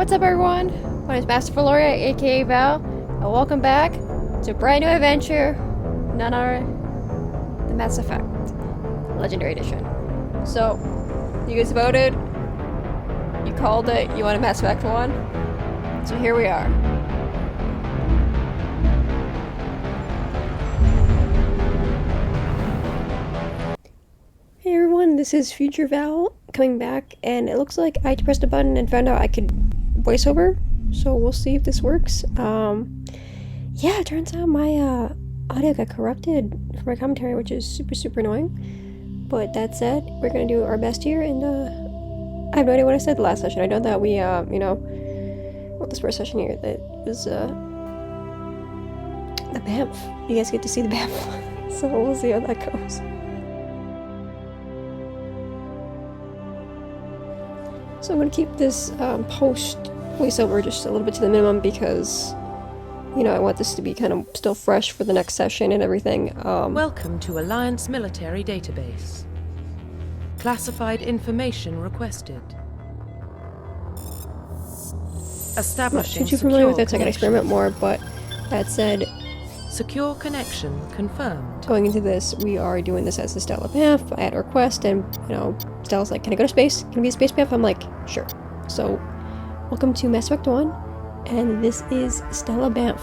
What's up, everyone? My name is Master Valoria, aka Val, and welcome back to a brand new adventure, none other than Mass Effect Legendary Edition. So, you guys voted, you called it, you wanted Mass Effect 1, so here we are. Hey everyone, this is Future Val coming back, and it looks like I pressed a button and found out I could voiceover, so we'll see if this works. Yeah, it turns out my audio got corrupted for my commentary, which is super annoying. But that said, we're gonna do our best here, and I have no idea what I said the last session. I know that we, well, this first session here, that was, the BAMF. You guys get to see the BAMF, so we'll see how that goes. So I'm going to keep this post voiceover just a little bit to the minimum because, you know, I want this to be kind of still fresh for the next session and everything. Welcome to Alliance Military Database. Classified information requested. Establishing I'm not too familiar with it, so I can experiment more, but that said, secure connection confirmed. going into this, we are doing this as the Stella BAMF. I had a request, and, you know, Stella's like, can I go to space? Can I be a space BAMF? I'm like, sure. So, welcome to Mass Effect 1, and this is Stella BAMF,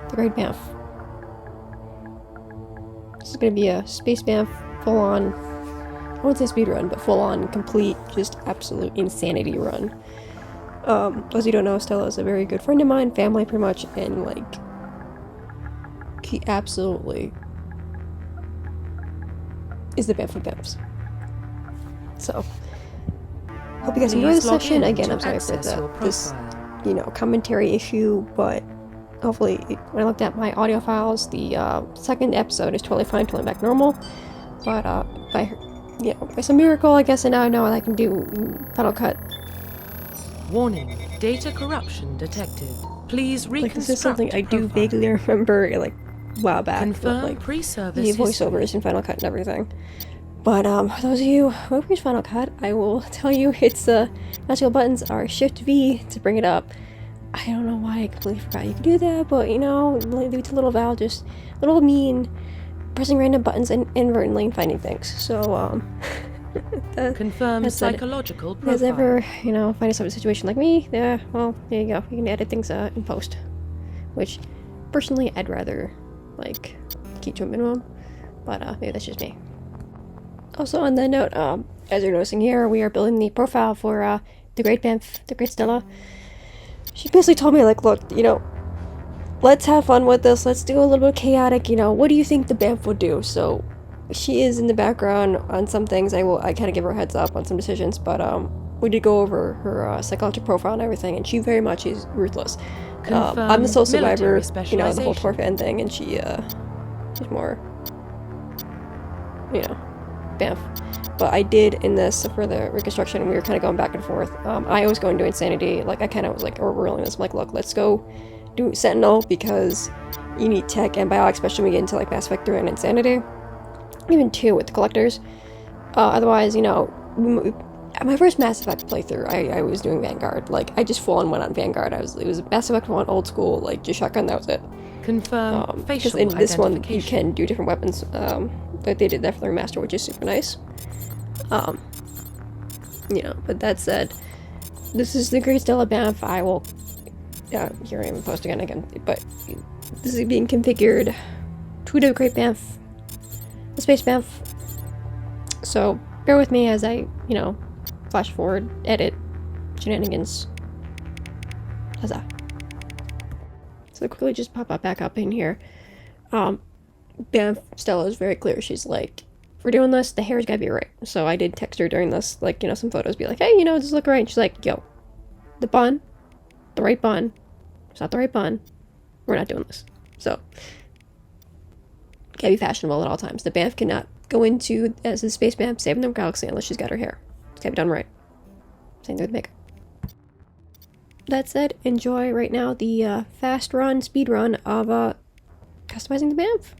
the Great BAMF. This is going to be a space BAMF, full-on, I won't say speed run, but full-on, complete, just absolute insanity run. Those who don't know, Stella is a very good friend of mine, family pretty much, and, like, he absolutely is the BAMF of BAMFs. So, hope you guys enjoy this session. Again, I'm sorry for this, you know, commentary issue, but hopefully, when I looked at my audio files, the second episode is totally fine, totally back normal. But by some miracle, I guess, and now I know I can do Final Cut. Warning: data corruption detected. Please reconstruct. Like, this is something I do vaguely remember, like, a while back. Confirm like pre-service the voiceovers in Final Cut and everything. But for those of you who have used Final Cut, I will tell you its magical buttons are Shift V to bring it up. I don't know why I completely forgot you could do that, but you know, leave it to little Val, just little mean pressing random buttons and inadvertently finding things. So confirm psychological profile. If you guys ever, you know, find yourself in a situation like me, yeah, well, there you go. You can edit things in post, which personally I'd rather like keep to a minimum, but maybe that's just me. Also, on that note, as you're noticing here, we are building the profile for the Great BAMF, the Great Stella. She basically told me, like, look, you know, let's have fun with this. Let's do a little bit chaotic. You know, what do you think the BAMF would do? So she is in the background on some things. I kind of give her a heads up on some decisions, but we did go over her psychological profile and everything, and she very much is ruthless. I'm the sole survivor, you know, the whole Torfan thing, and she's more, you know, BAMF. But I did in this for the reconstruction, we were kind of going back and forth. I was going to Insanity, like I kind of was like overruling this. I'm like, look, let's go do Sentinel because you need tech and bio, especially when we get into like Mass Effect 3 and Insanity, even 2 with the collectors. Otherwise, you know, my first Mass Effect playthrough, I was doing Vanguard. Like I just full on went on Vanguard. It was Mass Effect 1 old school, like just shotgun. That was it. Confirm facial in this one you can do different weapons, but they did that for the remaster, which is super nice. You know, but that said, this is the Great Stella BAMF. I will, here I am posting it again, but this is being configured to the Great BAMF, the Space BAMF. So bear with me as I, you know, flash forward, edit, shenanigans. Huzzah. So quickly just pop up back up in here. BAMF Stella is very clear. She's like, if we're doing this, the hair's gotta be right. So I did text her during this, like, you know, some photos, be like, hey, you know, does this look right? And she's like, yo, the bun, the right bun, it's not the right bun, we're not doing this. So, gotta be fashionable at all times. The BAMF cannot go into, as a space BAMF, saving the galaxy unless she's got her hair. It's gotta be done right. Same thing with makeup. That said, enjoy right now the fast run, speed run of customizing the BAMF.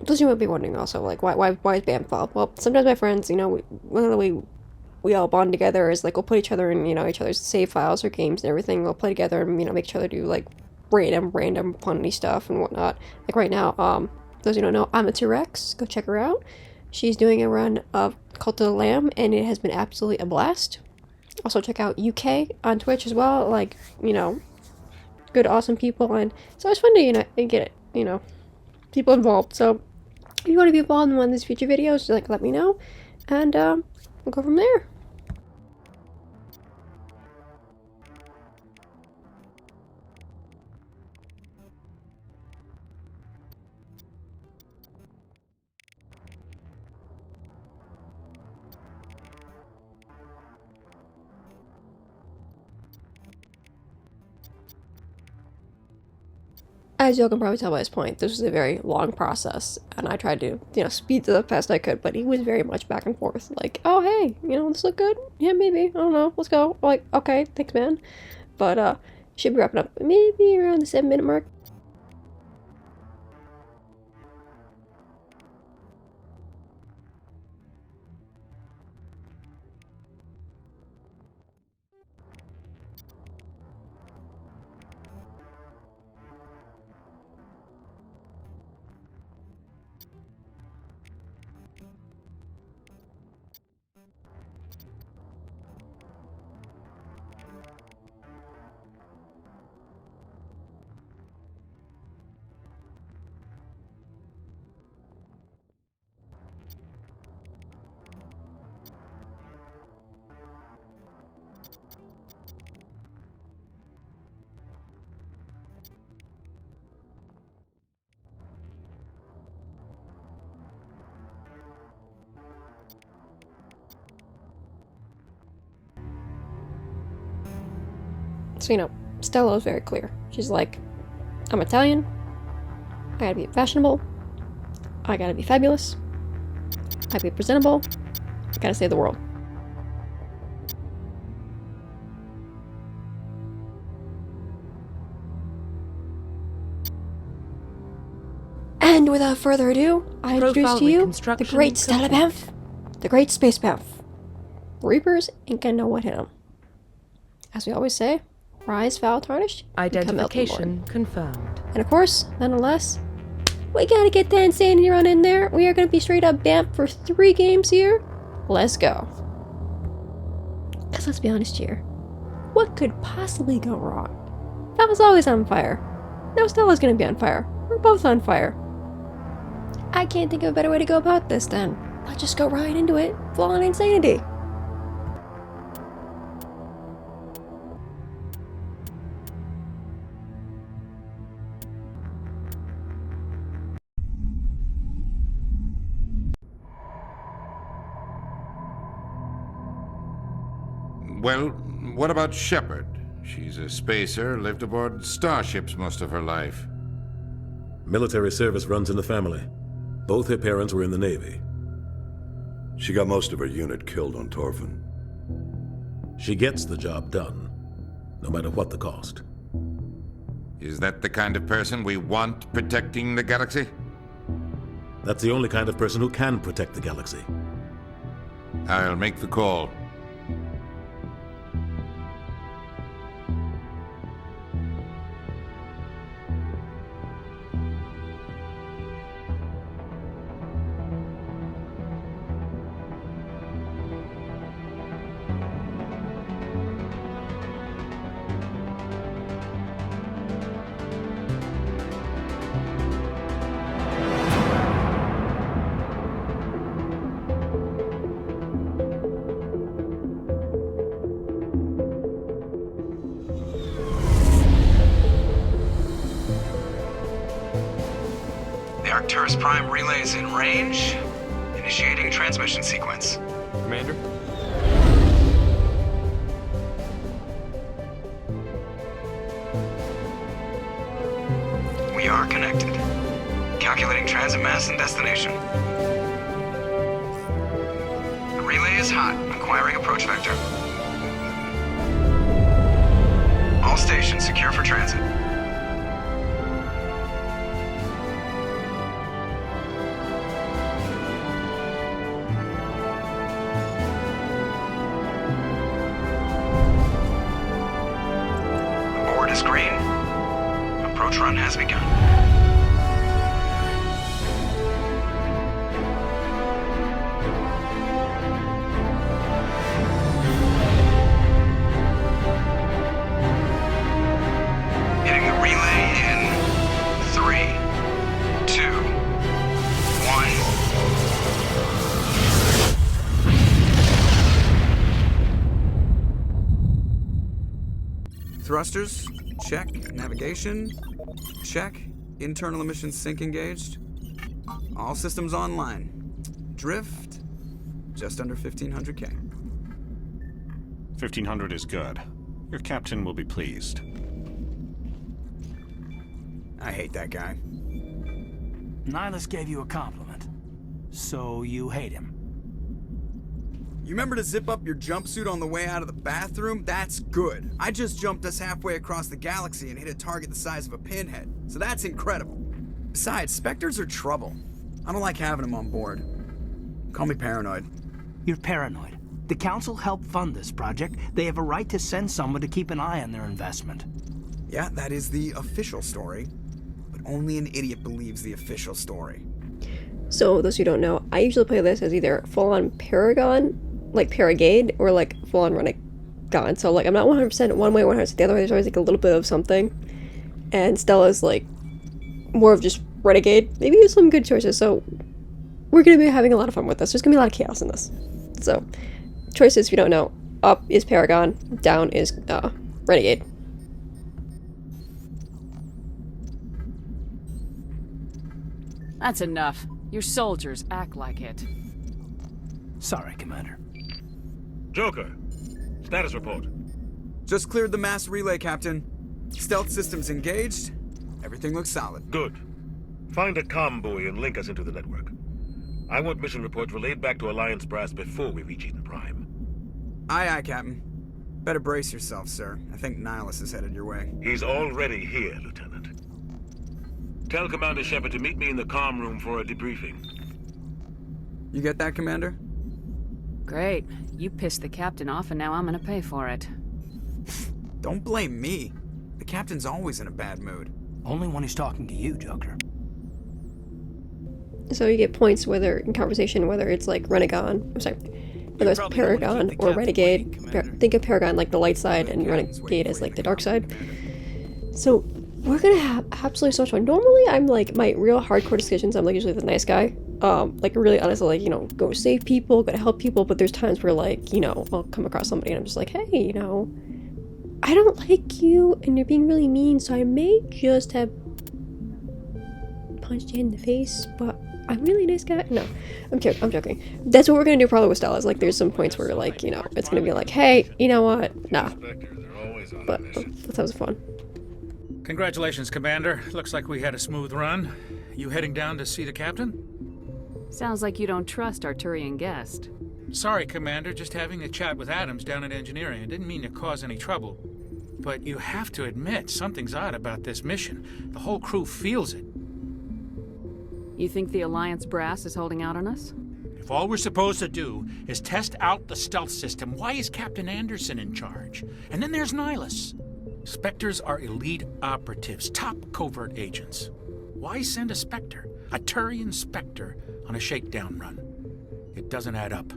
Plus, you might be wondering also, like, why is BAMF involved? Well, sometimes my friends, you know, one of the way we all bond together is, like, we'll put each other in, you know, each other's save files or games and everything. We'll play together and, you know, make each other do, like, random punny stuff and whatnot. Like, right now, those who don't know, I'm a T-Rex. Go check her out. She's doing a run of Cult of the Lamb, and it has been absolutely a blast. Also, check out UK on Twitch as well. Like, you know, good, awesome people, and it's always fun to, you know, get, you know, people involved. So, if you want to be involved in one of these future videos, like, let me know, and we'll go from there. As y'all can probably tell by this point, this was a very long process, and I tried to, you know, speed it up the best I could, but he was very much back and forth, like, oh, hey, you know, this look good? Yeah, maybe, I don't know, let's go. Like, okay, thanks, man. But, should be wrapping up maybe around the 7-minute mark. So, you know, Stella is very clear. She's like, I'm Italian, I gotta be fashionable, I gotta be fabulous, I gotta be presentable, I gotta save the world. And without further ado, I introduce to you the great Stella BAMF, the great space BAMF. Reapers ain't gonna know what hit 'em. As we always say, rise foul tarnished, identification confirmed. And of course, nonetheless, we gotta get that insanity run in there. We are gonna be straight up BAMF for 3 games here. Let's go. Cause let's be honest here, what could possibly go wrong? That was always on fire. Now Stella's gonna be on fire. We're both on fire. I can't think of a better way to go about this then. Let's just go right into it, full on insanity. Well, what about Shepard? She's a spacer, lived aboard starships most of her life. Military service runs in the family. Both her parents were in the Navy. She got most of her unit killed on Torfin. She gets the job done, no matter what the cost. Is that the kind of person we want protecting the galaxy? That's the only kind of person who can protect the galaxy. I'll make the call. Arcturus Prime relays in range. Initiating transmission sequence. Commander? We are connected. Calculating transit mass and destination. The relay is hot. Acquiring approach vector. All stations secure for transit. approach run has begun. Hitting the relay in 3, 2, 1. Thrusters, check. Navigation, check. Internal emissions sync engaged. All systems online. Drift, just under 1500K. 1500 is good. Your captain will be pleased. I hate that guy. Nihilus gave you a compliment. So you hate him. You remember to zip up your jumpsuit on the way out of the bathroom? That's good. I just jumped us halfway across the galaxy and hit a target the size of a pinhead. So that's incredible. Besides, Spectres are trouble. I don't like having them on board. Call me paranoid. You're paranoid. The Council helped fund this project. They have a right to send someone to keep an eye on their investment. Yeah, that is the official story. But only an idiot believes the official story. So, those who don't know, I usually play this as either full-on Paragon, like Paragade, or like full-on Renegon. So, like, I'm not 100% one way, 100% the other way. There's always like a little bit of something. And Stella's like more of just Renegade. Maybe use some good choices. So, we're going to be having a lot of fun with this. There's going to be a lot of chaos in this. So, choices, if you don't know, up is Paragon, down is Renegade. That's enough. Your soldiers act like it. Sorry, Commander. Joker, status report. Just cleared the mass relay, Captain. Stealth systems engaged. Everything looks solid. Good. Find a comm buoy and link us into the network. I want mission reports relayed back to Alliance Brass before we reach Eden Prime. Aye, aye, Captain. Better brace yourself, sir. I think Nihilus is headed your way. He's already here, Lieutenant. Tell Commander Shepard to meet me in the comm room for a debriefing. You get that, Commander? Great. You pissed the captain off and now I'm gonna pay for it. Don't blame me. The Captain's always in a bad mood. Only when he's talking to you, Joker. So you get points whether in conversation, whether it's like Renegon, whether it's Paragon or Renegade. Think of Paragon like the light side and Renegade as like the dark side. So we're gonna have absolutely so much fun. Normally I'm like, my real hardcore decisions, I'm like usually the nice guy. Like really honestly, like, you know, go save people, go to help people, but there's times where like, you know, I'll come across somebody and I'm just like, hey, you know, I don't like you and you're being really mean, so I may just have punched you in the face, but I'm really a nice guy. No, I'm joking. That's what we're gonna do probably with Stella. Is like there's some points where like, you know, it's gonna be like, hey, you know what? Nah. But that was fun. Congratulations, Commander. Looks like we had a smooth run. You heading down to see the captain? Sounds like you don't trust our Turian guest. Sorry, Commander. Just having a chat with Adams down at engineering. I didn't mean to cause any trouble. But you have to admit, something's odd about this mission. The whole crew feels it. You think the Alliance brass is holding out on us? If all we're supposed to do is test out the stealth system, why is Captain Anderson in charge? And then there's Nihilus. Spectres are elite operatives, top covert agents. Why send a Spectre, a Turian Spectre, on a shakedown run? It doesn't add up.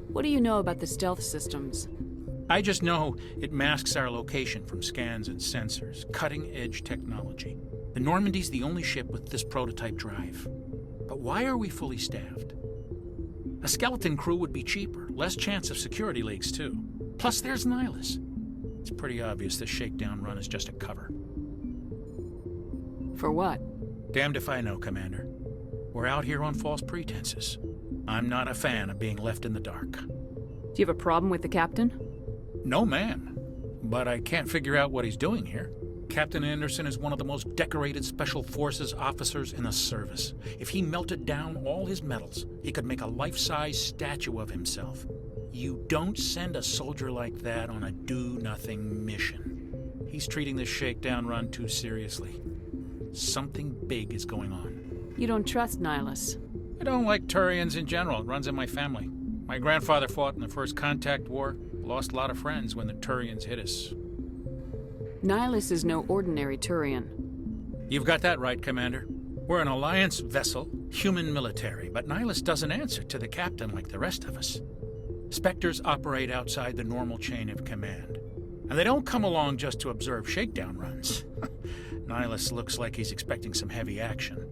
What do you know about the stealth systems? I just know it masks our location from scans and sensors, cutting-edge technology. The Normandy's the only ship with this prototype drive. But why are we fully staffed? A skeleton crew would be cheaper, less chance of security leaks too. Plus there's Nihilus. It's pretty obvious this shakedown run is just a cover. For what? Damned if I know, Commander. We're out here on false pretenses. I'm not a fan of being left in the dark. Do you have a problem with the captain? No, ma'am. But I can't figure out what he's doing here. Captain Anderson is one of the most decorated Special Forces officers in the service. If he melted down all his medals, he could make a life-size statue of himself. You don't send a soldier like that on a do-nothing mission. He's treating this shakedown run too seriously. Something big is going on. You don't trust Nihilus? I don't like Turians in general. It runs in my family. My grandfather fought in the First Contact War. Lost a lot of friends when the Turians hit us. Nihilus is no ordinary Turian. You've got that right, Commander. We're an Alliance vessel, human military, but Nihilus doesn't answer to the captain like the rest of us. Spectres operate outside the normal chain of command. And they don't come along just to observe shakedown runs. Nihilus looks like he's expecting some heavy action.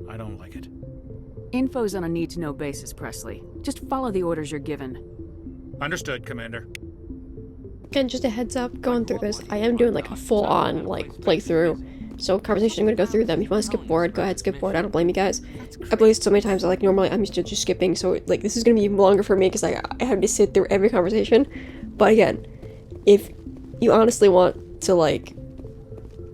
I don't like it. Info's on a need-to-know basis, Presley. Just follow the orders you're given. Understood, Commander. Again, just a heads up, going through this, I am doing like a full-on like playthrough. So conversation, I'm gonna go through them. If you want to skip forward, go ahead, skip forward. I don't blame you guys. I played so many times that like normally I'm used to just skipping, so like this is gonna be longer for me because I have to sit through every conversation. But again, if you honestly want to like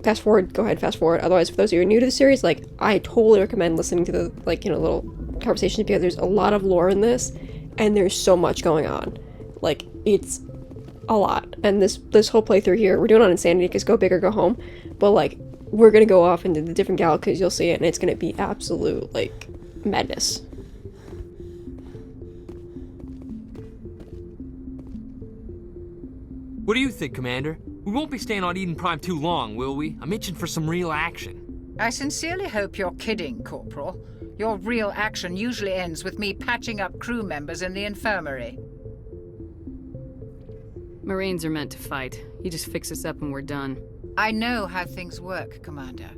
fast forward, go ahead, fast forward. Otherwise, for those of you who are new to the series, like I totally recommend listening to the like little conversations because there's a lot of lore in this, and there's so much going on. Like it's a lot, and this whole playthrough here, we're doing on Insanity because go big or go home. But like we're gonna go off into the different galaxies. You'll see it, and it's gonna be absolute like madness. What do you think, Commander? We won't be staying on Eden Prime too long, will we? I'm itching for some real action. I sincerely hope you're kidding, Corporal. Your real action usually ends with me patching up crew members in the infirmary. Marines are meant to fight. You just fix us up and we're done. I know how things work, Commander.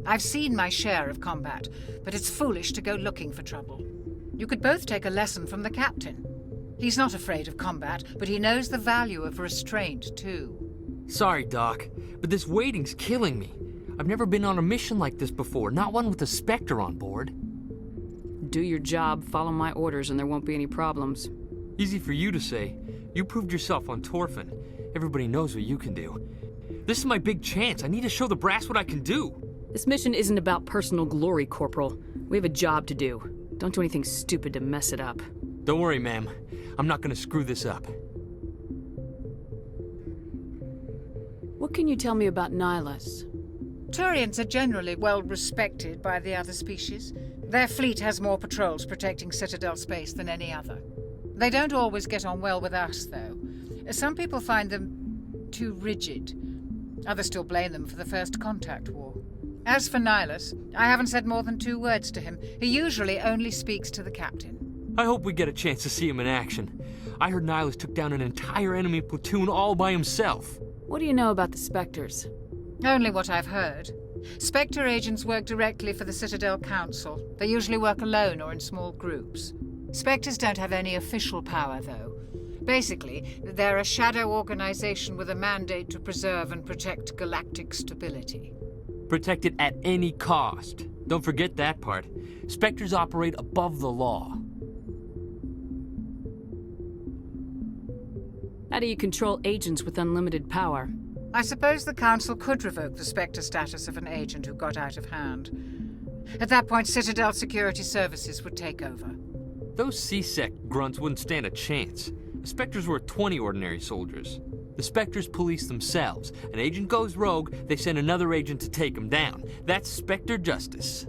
I've seen my share of combat, but it's foolish to go looking for trouble. You could both take a lesson from the captain. He's not afraid of combat, but he knows the value of restraint, too. Sorry, Doc, but this waiting's killing me. I've never been on a mission like this before, not one with a Spectre on board. Do your job, follow my orders, and there won't be any problems. Easy for you to say. You proved yourself on Torfin. Everybody knows what you can do. This is my big chance. I need to show the brass what I can do. This mission isn't about personal glory, Corporal. We have a job to do. Don't do anything stupid to mess it up. Don't worry, ma'am. I'm not gonna screw this up. What can you tell me about Nihilus? Turians are generally well respected by the other species. Their fleet has more patrols protecting Citadel space than any other. They don't always get on well with us, though. Some people find them too rigid. Others still blame them for the First Contact War. As for Nihilus, I haven't said more than 2 words to him. He usually only speaks to the captain. I hope we get a chance to see him in action. I heard Nihilus took down an entire enemy platoon all by himself. What do you know about the Spectres? Only what I've heard. Spectre agents work directly for the Citadel Council. They usually work alone or in small groups. Spectres don't have any official power, though. Basically, they're a shadow organization with a mandate to preserve and protect galactic stability. Protect it at any cost. Don't forget that part. Spectres operate above the law. How do you control agents with unlimited power? I suppose the Council could revoke the Spectre status of an agent who got out of hand. At that point, Citadel Security Services would take over. Those C-Sec grunts wouldn't stand a chance. The Spectres were 20 ordinary soldiers. The Spectres police themselves. An agent goes rogue, they send another agent to take him down. That's Spectre justice.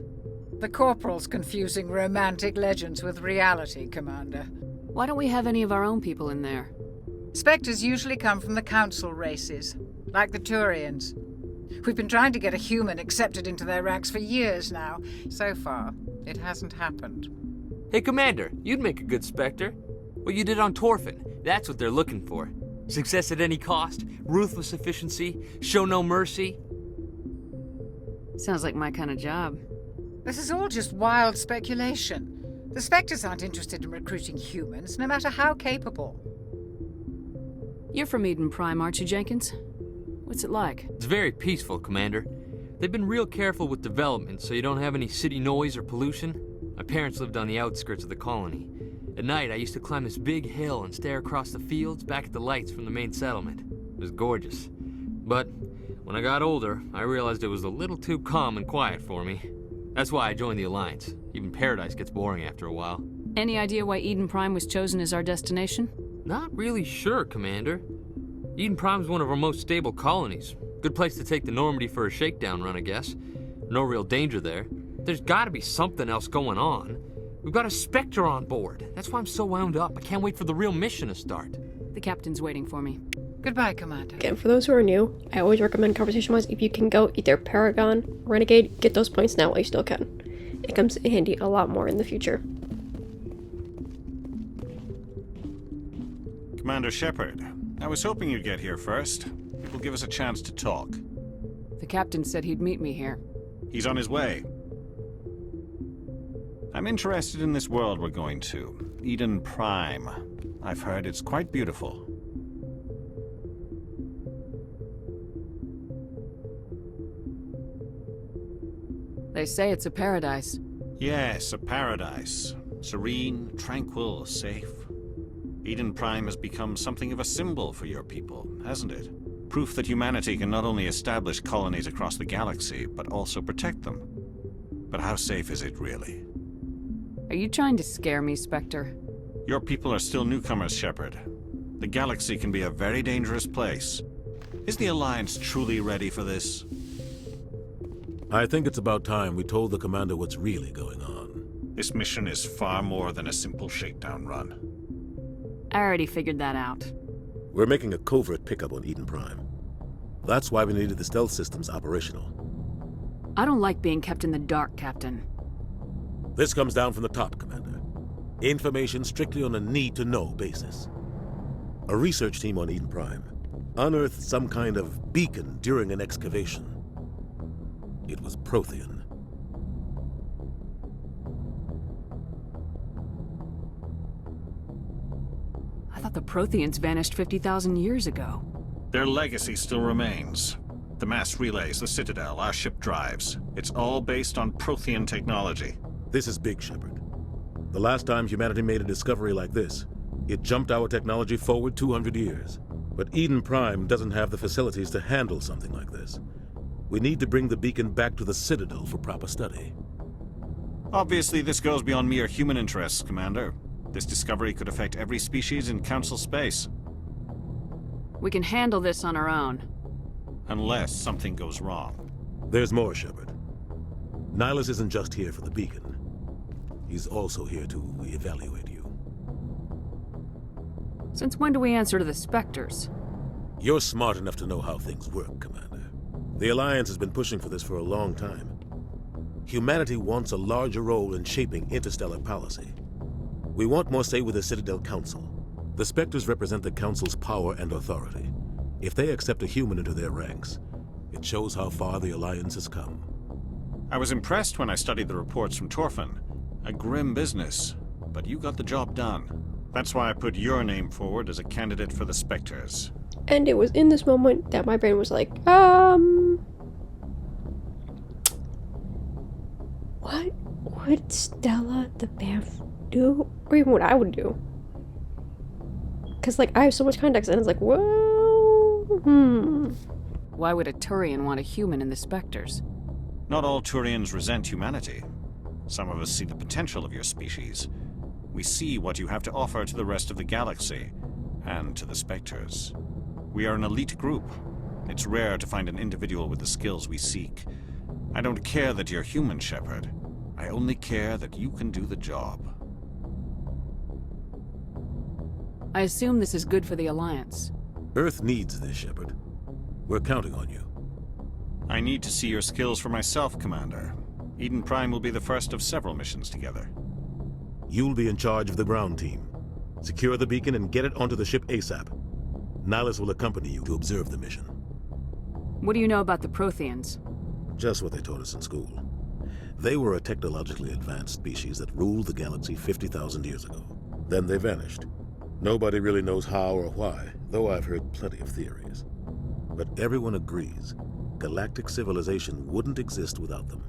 The Corporal's confusing romantic legends with reality, Commander. Why don't we have any of our own people in there? Spectres usually come from the Council races, like the Turians. We've been trying to get a human accepted into their ranks for years now. So far, it hasn't happened. Hey, Commander, you'd make a good Spectre. What you did on Torfin, that's what they're looking for. Success at any cost, ruthless efficiency, show no mercy. Sounds like my kind of job. This is all just wild speculation. The Spectres aren't interested in recruiting humans, no matter how capable. You're from Eden Prime, aren't you, Jenkins? What's it like? It's very peaceful, Commander. They've been real careful with development, so you don't have any city noise or pollution. My parents lived on the outskirts of the colony. At night, I used to climb this big hill and stare across the fields back at the lights from the main settlement. It was gorgeous. But when I got older, I realized it was a little too calm and quiet for me. That's why I joined the Alliance. Even Paradise gets boring after a while. Any idea why Eden Prime was chosen as our destination? Not really sure, Commander. Eden Prime's one of our most stable colonies. Good place to take the Normandy for a shakedown run, I guess. No real danger there. There's gotta be something else going on. We've got a Spectre on board. That's why I'm so wound up. I can't wait for the real mission to start. The captain's waiting for me. Goodbye, Commander. Again, for those who are new, I always recommend conversation-wise, if you can go either Paragon, Renegade, get those points now while you still can. It comes in handy a lot more in the future. Commander Shepard, I was hoping you'd get here first. It will give us a chance to talk. The captain said he'd meet me here. He's on his way. I'm interested in this world we're going to, Eden Prime. I've heard it's quite beautiful. They say it's a paradise. Yes, a paradise. Serene, tranquil, safe. Eden Prime has become something of a symbol for your people, hasn't it? Proof that humanity can not only establish colonies across the galaxy, but also protect them. But how safe is it, really? Are you trying to scare me, Spectre? Your people are still newcomers, Shepard. The galaxy can be a very dangerous place. Is the Alliance truly ready for this? I think it's about time we told the Commander what's really going on. This mission is far more than a simple shakedown run. I already figured that out. We're making a covert pickup on Eden Prime. That's why we needed the stealth systems operational. I don't like being kept in the dark, Captain. This comes down from the top, Commander. Information strictly on a need-to-know basis. A research team on Eden Prime unearthed some kind of beacon during an excavation. It was Prothean. I thought the Protheans vanished 50,000 years ago. Their legacy still remains. The mass relays, the Citadel, our ship drives. It's all based on Prothean technology. This is big, Shepard. The last time humanity made a discovery like this, it jumped our technology forward 200 years. But Eden Prime doesn't have the facilities to handle something like this. We need to bring the beacon back to the Citadel for proper study. Obviously, this goes beyond mere human interests, Commander. This discovery could affect every species in Council space. We can handle this on our own. Unless something goes wrong. There's more, Shepard. Nihilus isn't just here for the beacon. He's also here to evaluate you. Since when do we answer to the Spectres? You're smart enough to know how things work, Commander. The Alliance has been pushing for this for a long time. Humanity wants a larger role in shaping interstellar policy. We want more say with the Citadel Council. The Spectres represent the Council's power and authority. If they accept a human into their ranks, it shows how far the Alliance has come. I was impressed when I studied the reports from Torfin. A grim business, but you got the job done. That's why I put your name forward as a candidate for the Spectres. And it was in this moment that my brain was like, what would Stella the BAMF do? Or even what I would do? Because, like, I have so much context, and it's like, whoa, Why would a Turian want a human in the Spectres? Not all Turians resent humanity. Some of us see the potential of your species. We see what you have to offer to the rest of the galaxy, and to the Spectres. We are an elite group. It's rare to find an individual with the skills we seek. I don't care that you're human, Shepard. I only care that you can do the job. I assume this is good for the Alliance. Earth needs this, Shepard. We're counting on you. I need to see your skills for myself, Commander. Eden Prime will be the first of several missions together. You'll be in charge of the ground team. Secure the beacon and get it onto the ship ASAP. Nihilus will accompany you to observe the mission. What do you know about the Protheans? Just what they taught us in school. They were a technologically advanced species that ruled the galaxy 50,000 years ago. Then they vanished. Nobody really knows how or why, though I've heard plenty of theories. But everyone agrees, galactic civilization wouldn't exist without them.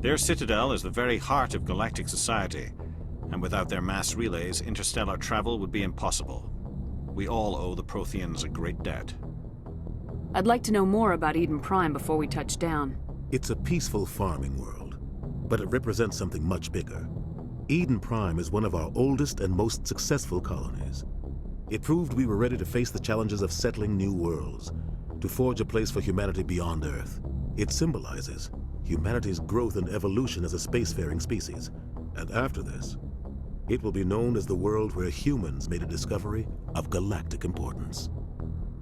Their citadel is the very heart of galactic society, and without their mass relays, interstellar travel would be impossible. We all owe the Protheans a great debt. I'd like to know more about Eden Prime before we touch down. It's a peaceful farming world, but it represents something much bigger. Eden Prime is one of our oldest and most successful colonies. It proved we were ready to face the challenges of settling new worlds, to forge a place for humanity beyond Earth. It symbolizes humanity's growth and evolution as a spacefaring species. And after this, it will be known as the world where humans made a discovery of galactic importance.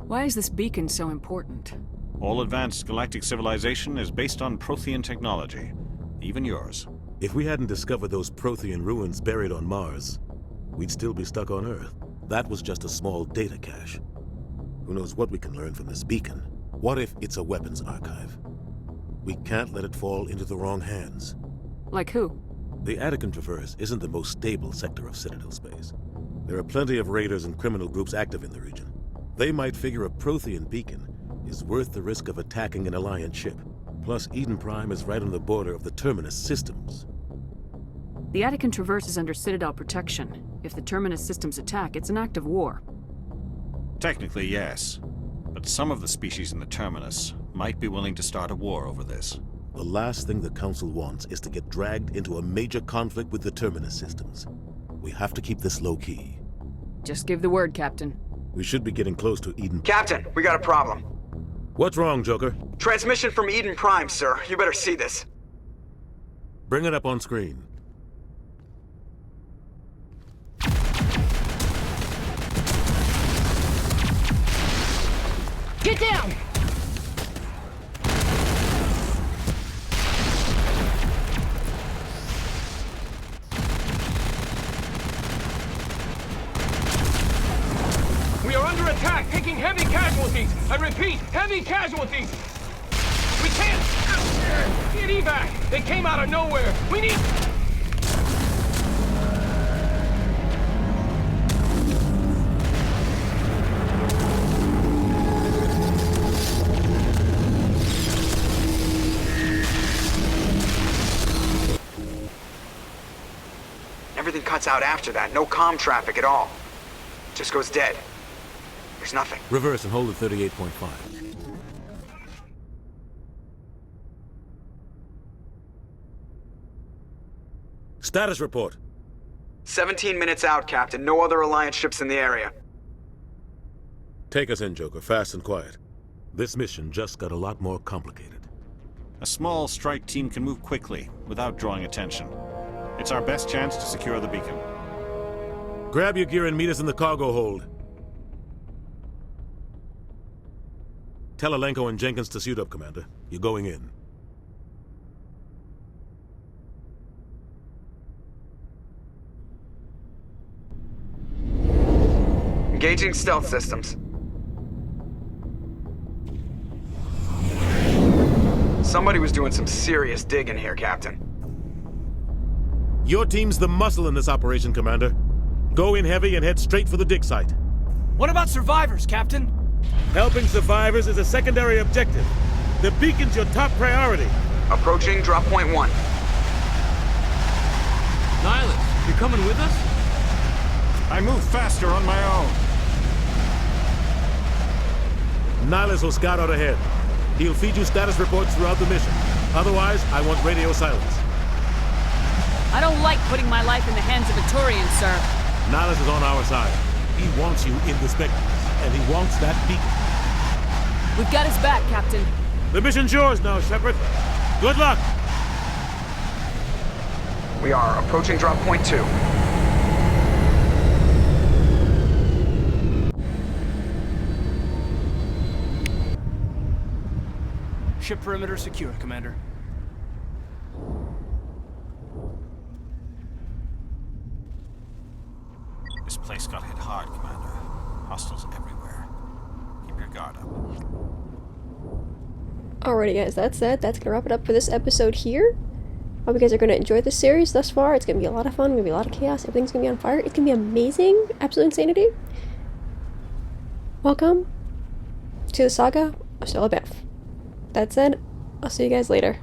Why is this beacon so important? All advanced galactic civilization is based on Prothean technology. Even yours. If we hadn't discovered those Prothean ruins buried on Mars, we'd still be stuck on Earth. That was just a small data cache. Who knows what we can learn from this beacon? What if it's a weapons archive? We can't let it fall into the wrong hands. Like who? The Attican Traverse isn't the most stable sector of Citadel space. There are plenty of raiders and criminal groups active in the region. They might figure a Prothean beacon is worth the risk of attacking an Alliance ship. Plus, Eden Prime is right on the border of the Terminus systems. The Attican Traverse is under Citadel protection. If the Terminus systems attack, it's an act of war. Technically, yes. But some of the species in the Terminus might be willing to start a war over this. The last thing the Council wants is to get dragged into a major conflict with the Terminus systems. We have to keep this low-key. Just give the word, Captain. We should be getting close to Eden. Captain, we got a problem. What's wrong, Joker? Transmission from Eden Prime, sir. You better see this. Bring it up on screen. Get down! We are under attack, taking heavy casualties. I repeat, heavy casualties. We can't get evac. They came out of nowhere. We need... Everything cuts out after that. No comm traffic at all. Just goes dead. There's nothing. Reverse and hold at 38.5. Status report. 17 minutes out, Captain. No other Alliance ships in the area. Take us in, Joker, fast and quiet. This mission just got a lot more complicated. A small strike team can move quickly, without drawing attention. It's our best chance to secure the beacon. Grab your gear and meet us in the cargo hold. Tell Alenko and Jenkins to suit up, Commander. You're going in. Engaging stealth systems. Somebody was doing some serious digging here, Captain. Your team's the muscle in this operation, Commander. Go in heavy and head straight for the dig site. What about survivors, Captain? Helping survivors is a secondary objective. The beacon's your top priority. Approaching drop point 1. Nihilus, you coming with us? I move faster on my own. Nihilus will scout out ahead. He'll feed you status reports throughout the mission. Otherwise, I want radio silence. I don't like putting my life in the hands of a Turian, sir. Nihilus is on our side. He wants you in the Spectres, and he wants that beacon. We've got his back, Captain. The mission's yours now, Shepard. Good luck! We are approaching drop point 2. Ship perimeter secure, Commander. This place got hit hard, Commander. Hostiles everywhere. Keep your guard up. Alrighty guys, that's it. That's gonna wrap it up for this episode here. Hope you guys are gonna enjoy this series thus far. It's gonna be a lot of fun, gonna be a lot of chaos, everything's gonna be on fire. It's gonna be amazing. Absolute insanity. Welcome to the saga of Stella the BAMF. That said, I'll see you guys later.